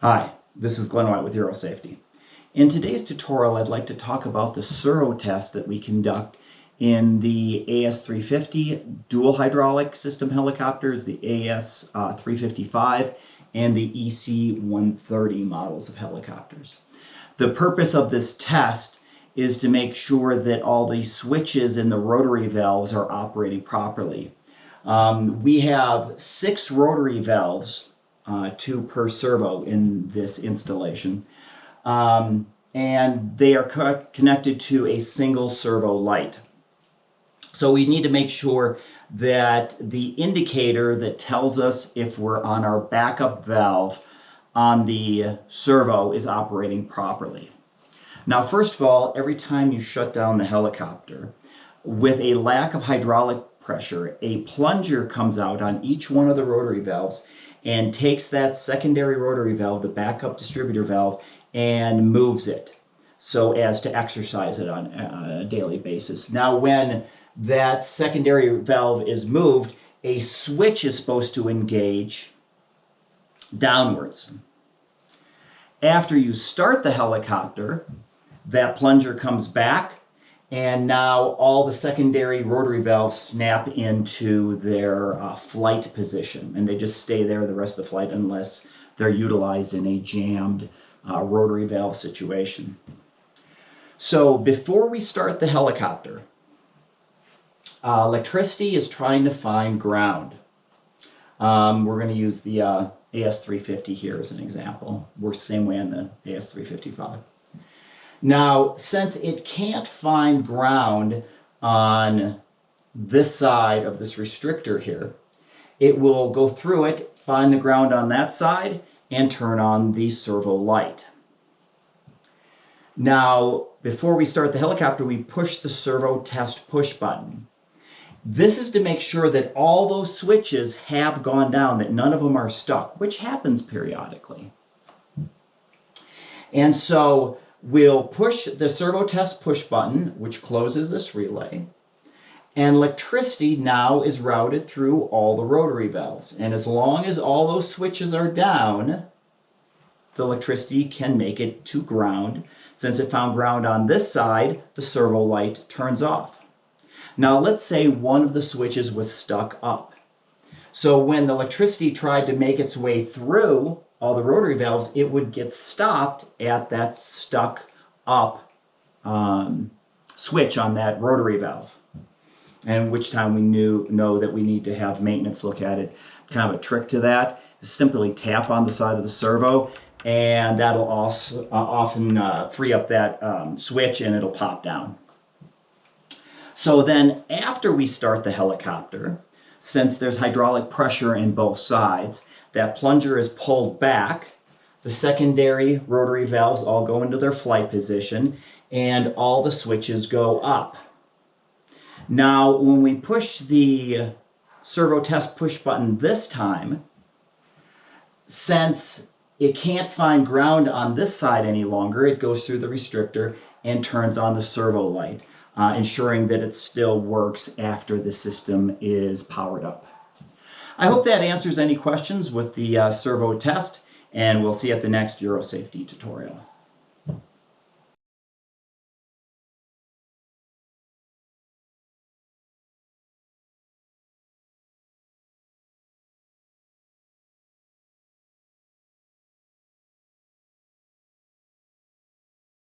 Hi, this is Glenn White with Eurosafety. In today's tutorial, I'd like to talk about the Servo test that we conduct in the AS350 dual hydraulic system helicopters, the AS355, and the EC130 models of helicopters. The purpose of this test is to make sure that all the switches in the rotary valves are operating properly. We have 6 rotary valves, 2 per servo in this installation. And they are connected to a single servo light. So we need to make sure that the indicator that tells us if we're on our backup valve on the servo is operating properly. Now, first of all, every time you shut down the helicopter, with a lack of hydraulic pressure, a plunger comes out on each one of the rotary valves and takes that secondary rotary valve, the backup distributor valve, and moves it so as to exercise it on a daily basis. Now, when that secondary valve is moved, a switch is supposed to engage downwards. After you start the helicopter, that plunger comes back, and now all the secondary rotary valves snap into their flight position, and they just stay there the rest of the flight unless they're utilized in a jammed rotary valve situation. So before we start the helicopter, electricity is trying to find ground. We're going to use the AS350 here as an example. Works the same way on the AS355. Now, since it can't find ground on this side of this restrictor here, it will go through it, find the ground on that side, and turn on the servo light. Now, before we start the helicopter, we push the servo test push button. This is to make sure that all those switches have gone down, that none of them are stuck, which happens periodically. And so we'll push the servo test push button, which closes this relay, and electricity now is routed through all the rotary valves. And as long as all those switches are down, the electricity can make it to ground. Since it found ground on this side, the servo light turns off. Now let's say one of the switches was stuck up. So when the electricity tried to make its way through all the rotary valves, it would get stopped at that stuck up switch on that rotary valve. And which time we know that we need to have maintenance look at it. Kind of a trick to that is simply tap on the side of the servo, and that'll also often free up that switch, and it'll pop down. So then after we start the helicopter, since there's hydraulic pressure in both sides, that plunger is pulled back, the secondary rotary valves all go into their flight position, and all the switches go up. Now, when we push the servo test push button this time, since it can't find ground on this side any longer, it goes through the restrictor and turns on the servo light, ensuring that it still works after the system is powered up. I hope that answers any questions with the servo test, and we'll see you at the next Eurosafety tutorial.